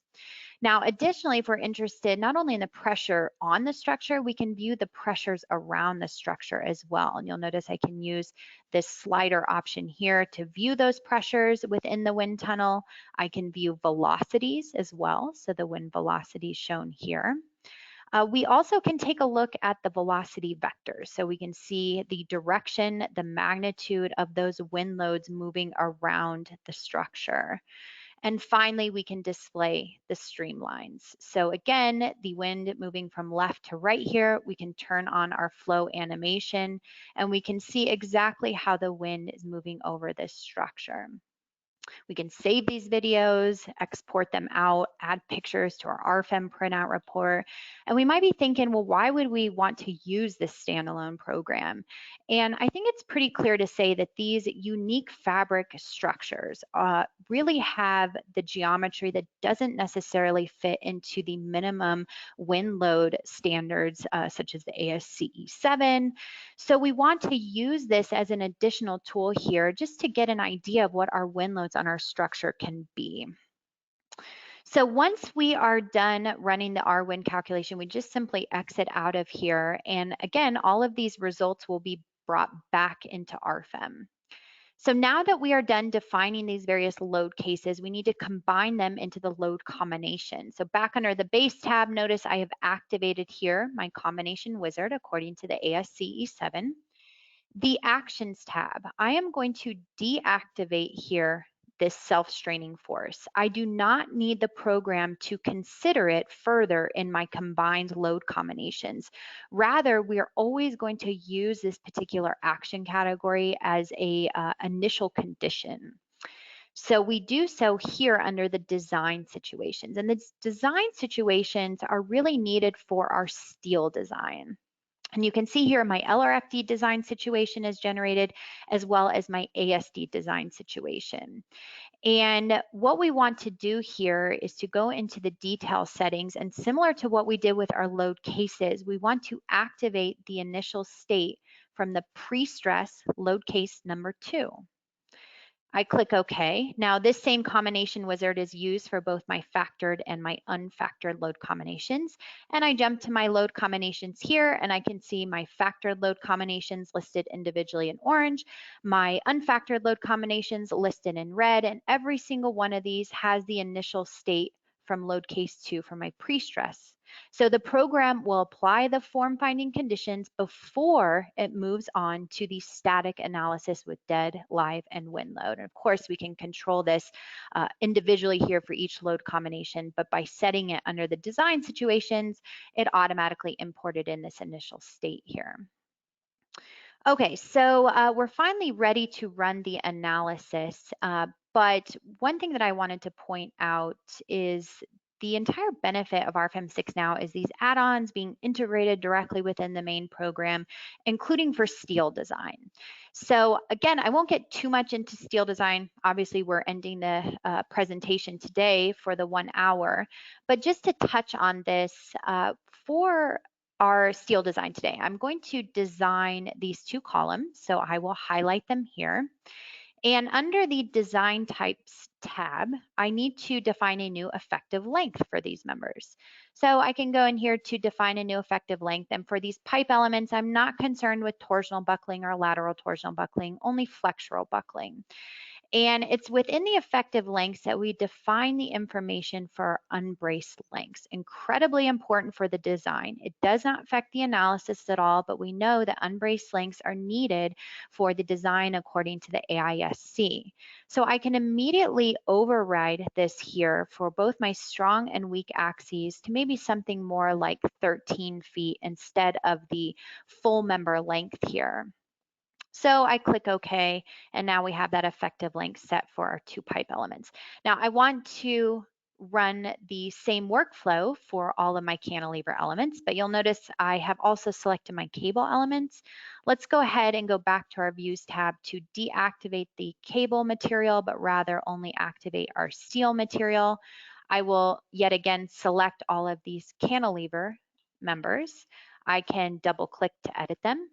Now, additionally, if we're interested not only in the pressure on the structure, we can view the pressures around the structure as well. And you'll notice I can use this slider option here to view those pressures within the wind tunnel. I can view velocities as well. So the wind velocity is shown here. We also can take a look at the velocity vectors. So we can see the direction, the magnitude of those wind loads moving around the structure. And finally, we can display the streamlines. So again, the wind moving from left to right here, we can turn on our flow animation and we can see exactly how the wind is moving over this structure. We can save these videos, export them out, add pictures to our Rfem printout report. And we might be thinking, well, why would we want to use this standalone program? And I think it's pretty clear to say that these unique fabric structures really have the geometry that doesn't necessarily fit into the minimum wind load standards, such as the ASCE 7. So we want to use this as an additional tool here just to get an idea of what our wind loads on our structure can be. So once we are done running the RWIND calculation, we just simply exit out of here. And again, all of these results will be brought back into Rfem. So now that we are done defining these various load cases, we need to combine them into the load combination. So back under the base tab, notice I have activated here my combination wizard according to the ASCE 7. The actions tab, I am going to deactivate here this self-straining force. I do not need the program to consider it further in my combined load combinations. Rather, we are always going to use this particular action category as a initial condition. So we do so here under the design situations. And the design situations are really needed for our steel design. And you can see here my LRFD design situation is generated as well as my ASD design situation. And what we want to do here is to go into the detail settings, and similar to what we did with our load cases, we want to activate the initial state from the pre-stress load case number 2. I click OK. Now this same combination wizard is used for both my factored and my unfactored load combinations. And I jump to my load combinations here, and I can see my factored load combinations listed individually in orange, my unfactored load combinations listed in red, and every single one of these has the initial state from load case 2 for my pre-stress. So the program will apply the form finding conditions before it moves on to the static analysis with dead, live, and wind load. And of course, we can control this individually here for each load combination, but by setting it under the design situations, it automatically imported in this initial state here. Okay, so we're finally ready to run the analysis, but one thing that I wanted to point out is the entire benefit of Rfem 6 now is these add-ons being integrated directly within the main program, including for steel design. So again, I won't get too much into steel design. Obviously, we're ending the presentation today for the 1 hour, but just to touch on this, for our steel design today, I'm going to design these 2 columns. So I will highlight them here. And under the Design Types tab, I need to define a new effective length for these members. So I can go in here to define a new effective length. And for these pipe elements, I'm not concerned with torsional buckling or lateral torsional buckling, only flexural buckling. And it's within the effective lengths that we define the information for unbraced lengths. Incredibly important for the design. It does not affect the analysis at all, but we know that unbraced lengths are needed for the design according to the AISC. So I can immediately override this here for both my strong and weak axes to maybe something more like 13 feet instead of the full member length here. So I click OK, and now we have that effective length set for our 2 pipe elements. Now I want to run the same workflow for all of my cantilever elements, but you'll notice I have also selected my cable elements. Let's go ahead and go back to our Views tab to deactivate the cable material, but rather only activate our steel material. I will yet again select all of these cantilever members. I can double click to edit them.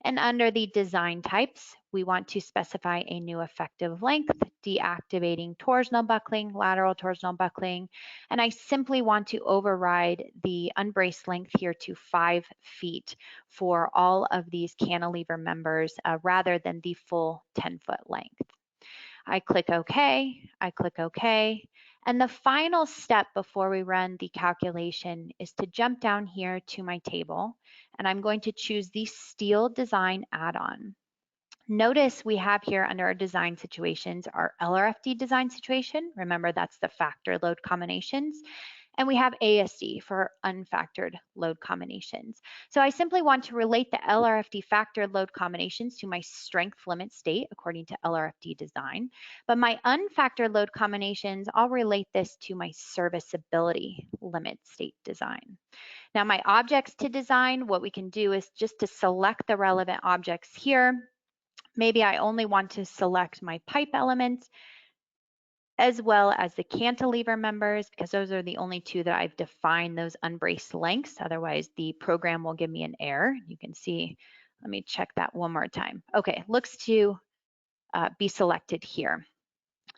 And under the design types, we want to specify a new effective length, deactivating torsional buckling, lateral torsional buckling. And I simply want to override the unbraced length here to 5 feet for all of these cantilever members rather than the full 10-foot length. I click OK, I click OK. And the final step before we run the calculation is to jump down here to my table, and I'm going to choose the Steel Design add-on. Notice we have here under our design situations our LRFD design situation. Remember, that's the factor load combinations. And we have ASCE for unfactored load combinations. So I simply want to relate the LRFD factored load combinations to my strength limit state according to LRFD design. But my unfactored load combinations, I'll relate this to my serviceability limit state design. Now my objects to design, what we can do is just to select the relevant objects here. Maybe I only want to select my pipe elements as well as the cantilever members, because those are the only 2 that I've defined those unbraced lengths. Otherwise, the program will give me an error. You can see, let me check that one more time. Okay, looks to be selected here.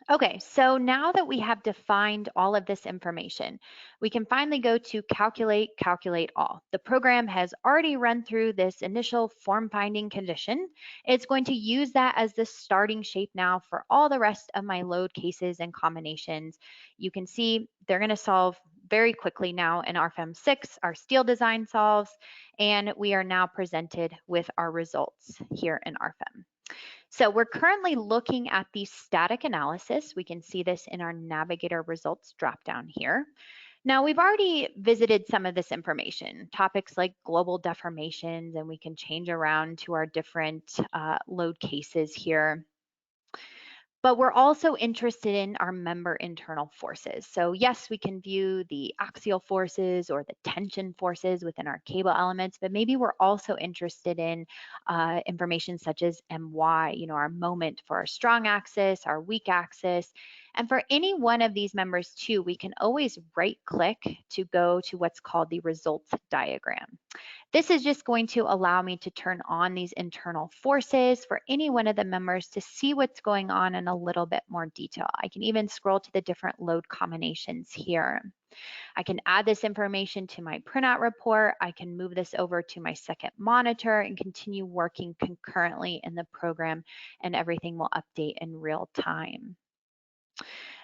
Okay, so now that we have defined all of this information, we can finally go to calculate all. The program has already run through this initial form finding condition. It's going to use that as the starting shape now for all the rest of my load cases and combinations. You can see they're going to solve very quickly now in Rfem 6, our steel design solves, and we are now presented with our results here in Rfem. So we're currently looking at the static analysis. We can see this in our navigator results dropdown here. Now we've already visited some of this information, topics like global deformations, and we can change around to our different load cases here. But we're also interested in our member internal forces. So yes, we can view the axial forces or the tension forces within our cable elements, but maybe we're also interested in information such as MY, our moment for our strong axis, our weak axis. And for any one of these members too, we can always right click to go to what's called the results diagram. This is just going to allow me to turn on these internal forces for any one of the members to see what's going on in a little bit more detail. I can even scroll to the different load combinations here. I can add this information to my printout report. I can move this over to my second monitor and continue working concurrently in the program, and everything will update in real time.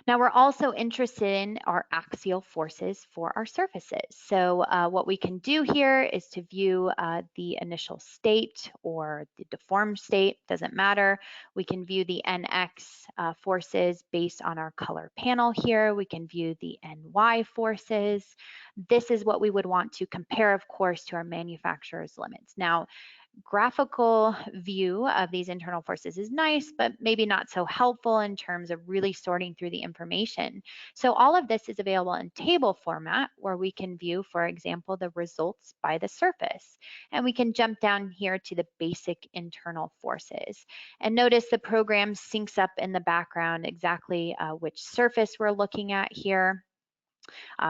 Now we're also interested in our axial forces for our surfaces. So what we can do here is to view the initial state or the deformed state, doesn't matter. We can view the NX forces based on our color panel here. We can view the NY forces. This is what we would want to compare, of course, to our manufacturer's limits. Now, graphical view of these internal forces is nice, but maybe not so helpful in terms of really sorting through the information. So all of this is available in table format, where we can view, for example, the results by the surface. And we can jump down here to the basic internal forces. And notice the program syncs up in the background exactly which surface we're looking at here.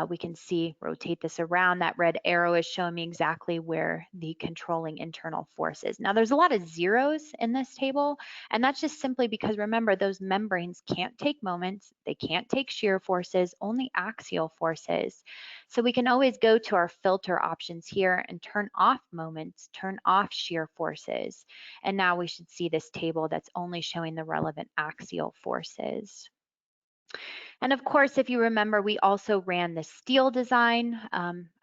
We can see, rotate this around, that red arrow is showing me exactly where the controlling internal force is. Now there's a lot of zeros in this table, and that's just simply because, remember, those membranes can't take moments, they can't take shear forces, only axial forces. So we can always go to our filter options here and turn off moments, turn off shear forces. And now we should see this table that's only showing the relevant axial forces. And of course, if you remember, we also ran the steel design.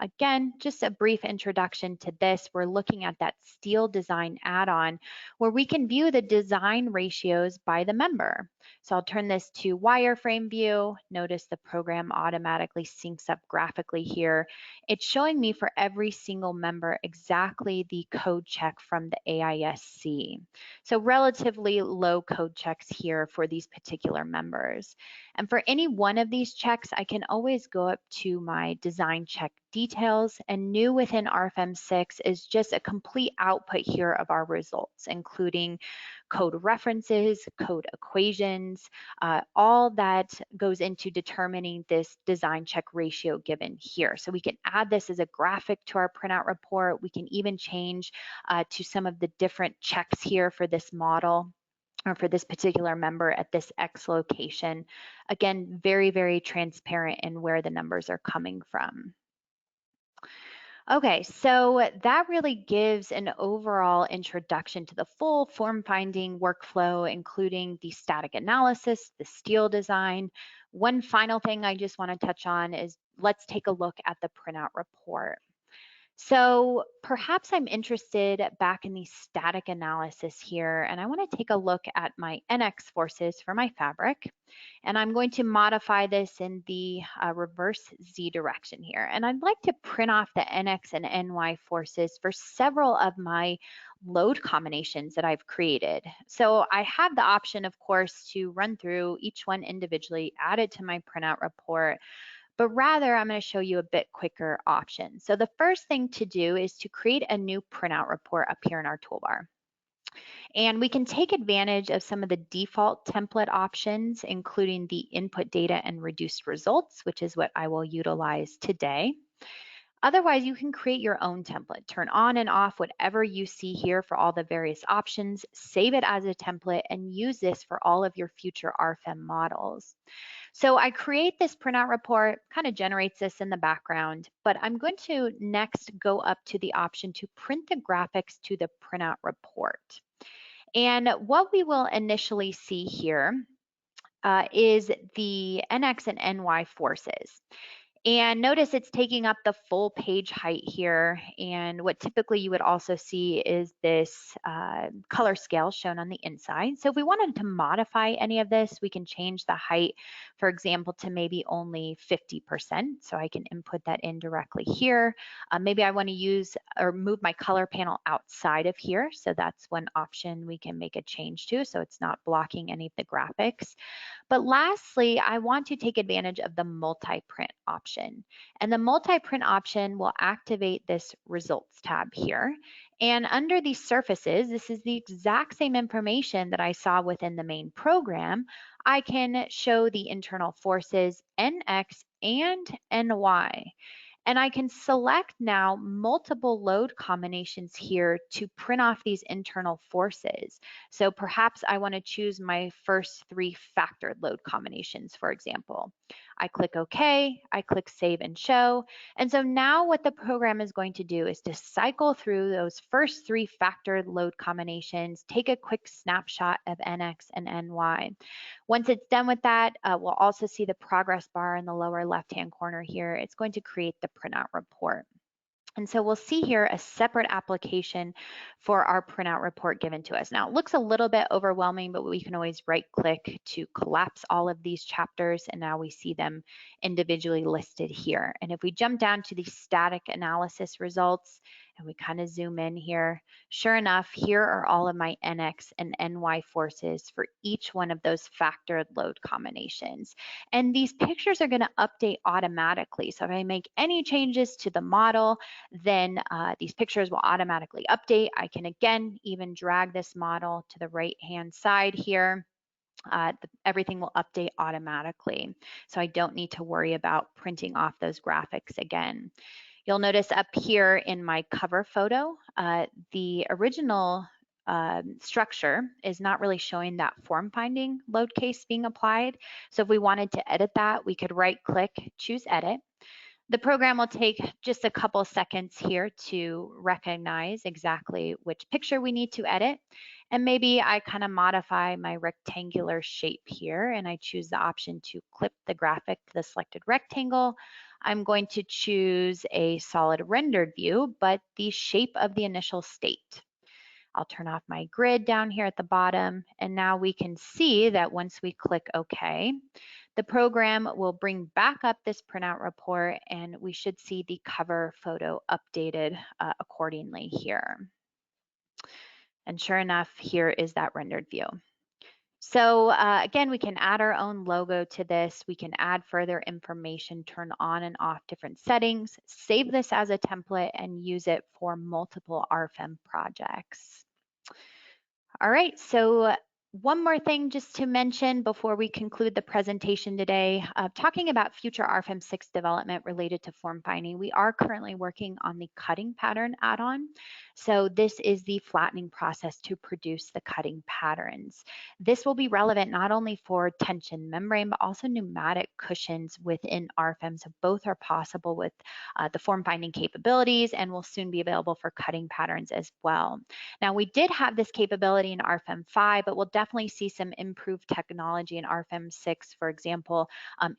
Again, just a brief introduction to this. We're looking at that steel design add-on where we can view the design ratios by the member. So I'll turn this to wireframe view. Notice the program automatically syncs up graphically here. It's showing me for every single member exactly the code check from the AISC. So relatively low code checks here for these particular members. And for any one of these checks, I can always go up to my design check details, and new within Rfem 6 is just a complete output here of our results, including code references, code equations, all that goes into determining this design check ratio given here. So we can add this as a graphic to our printout report. We can even change to some of the different checks here for this model, or for this particular member at this X location. Again, very, very transparent in where the numbers are coming from. Okay, so that really gives an overall introduction to the full form finding workflow, including the static analysis, the steel design. One final thing I just want to touch on is let's take a look at the printout report. So perhaps I'm interested back in the static analysis here, and I want to take a look at my NX forces for my fabric. And I'm going to modify this in the reverse Z direction here. And I'd like to print off the NX and NY forces for several of my load combinations that I've created. So I have the option, of course, to run through each one individually, add it to my printout report, but rather I'm going to show you a bit quicker option. So the first thing to do is to create a new printout report up here in our toolbar. And we can take advantage of some of the default template options, including the input data and reduced results, which is what I will utilize today. Otherwise, you can create your own template. Turn on and off whatever you see here for all the various options, save it as a template, and use this for all of your future Rfem models. So I create this printout report, kind of generates this in the background, but I'm going to next go up to the option to print the graphics to the printout report. And what we will initially see here is the NX and NY forces. And notice it's taking up the full page height here. And what typically you would also see is this color scale shown on the inside. So if we wanted to modify any of this, we can change the height, for example, to maybe only 50%. So I can input that in directly here. Maybe I want to use or move my color panel outside of here. So that's one option we can make a change to, so it's not blocking any of the graphics. But lastly, I want to take advantage of the multi-print option. option. And the multi-print option will activate this results tab here. And under these surfaces, this is the exact same information that I saw within the main program. I can show the internal forces NX and NY. And I can select now multiple load combinations here to print off these internal forces. So perhaps I want to choose my first 3 factored load combinations, for example. I click OK, I click Save and Show. And so now what the program is going to do is to cycle through those first 3 factored load combinations, take a quick snapshot of NX and NY. Once it's done with that, we'll also see the progress bar in the lower left-hand corner here. It's going to create the printout report. And so we'll see here a separate application for our printout report given to us. Now, it looks a little bit overwhelming, but we can always right-click to collapse all of these chapters, and now we see them individually listed here. And if we jump down to the static analysis results, and we kind of zoom in here, sure enough, here are all of my NX and NY forces for each one of those factored load combinations. And these pictures are going to update automatically. So if I make any changes to the model, then these pictures will automatically update. I can again even drag this model to the right-hand side here. Everything will update automatically. So I don't need to worry about printing off those graphics again. You'll notice up here in my cover photo, the original structure is not really showing that form finding load case being applied. So if we wanted to edit that, we could right click, choose edit. The program will take just a couple seconds here to recognize exactly which picture we need to edit. And maybe I kind of modify my rectangular shape here and I choose the option to clip the graphic to the selected rectangle. I'm going to choose a solid rendered view, but the shape of the initial state. I'll turn off my grid down here at the bottom, and now we can see that once we click OK, the program will bring back up this printout report, and we should see the cover photo updated accordingly here. And sure enough, here is that rendered view. So again, we can add our own logo to this. We can add further information, turn on and off different settings, save this as a template, and use it for multiple Rfem projects. All right, so one more thing just to mention before we conclude the presentation today, talking about future Rfem 6 development related to form finding. We are currently working on the cutting pattern add-on. So this is the flattening process to produce the cutting patterns. This will be relevant not only for tension membrane, but also pneumatic cushions within Rfem. So both are possible with the form finding capabilities and will soon be available for cutting patterns as well. Now, we did have this capability in Rfem 5, but we'll definitely see some improved technology in Rfem 6, for example,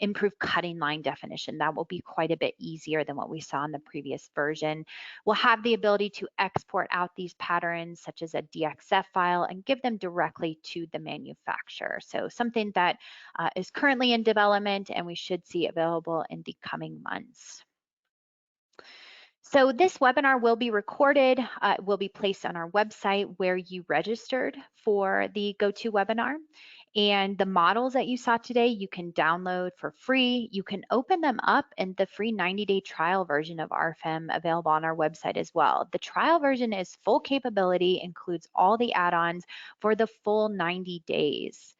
improved cutting line definition. That will be quite a bit easier than what we saw in the previous version. We'll have the ability to export out these patterns, such as a DXF file, and give them directly to the manufacturer. So something that is currently in development, and we should see available in the coming months. So this webinar will be recorded, will be placed on our website where you registered for the GoToWebinar. And the models that you saw today, you can download for free. You can open them up in the free 90-day trial version of Rfem available on our website as well. The trial version is full capability, includes all the add-ons for the full 90 days.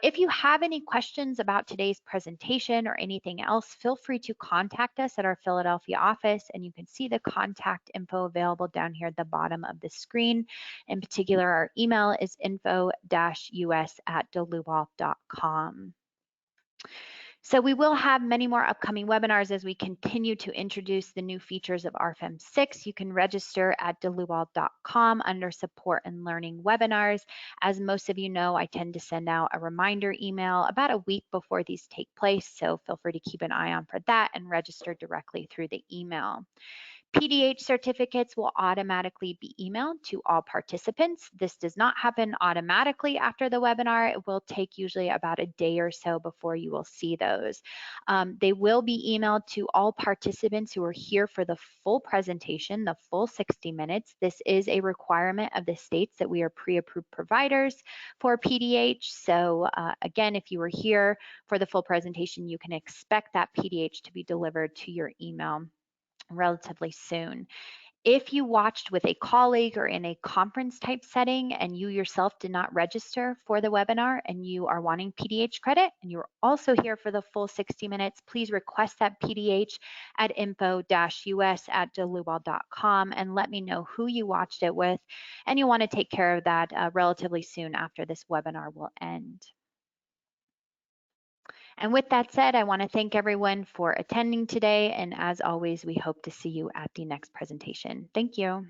If you have any questions about today's presentation or anything else, feel free to contact us at our Philadelphia office, and you can see the contact info available down here at the bottom of the screen. In particular, our email is info-us@deluwalt.com. So we will have many more upcoming webinars as we continue to introduce the new features of Rfem 6. You can register at deluwalt.com under support and learning webinars. As most of you know, I tend to send out a reminder email about a week before these take place. So feel free to keep an eye on for that and register directly through the email. PDH certificates will automatically be emailed to all participants. This does not happen automatically after the webinar. It will take usually about a day or so before you will see those. They will be emailed to all participants who are here for the full presentation, the full 60 minutes. This is a requirement of the states that we are pre-approved providers for PDH. So again, if you were here for the full presentation, you can expect that PDH to be delivered to your email relatively soon. If you watched with a colleague or in a conference type setting and you yourself did not register for the webinar and you are wanting PDH credit and you're also here for the full 60 minutes, please request that PDH at info-us@deluwal.com and let me know who you watched it with, and you'll want to take care of that relatively soon after this webinar will end. And with that said, I want to thank everyone for attending today. And as always, we hope to see you at the next presentation. Thank you.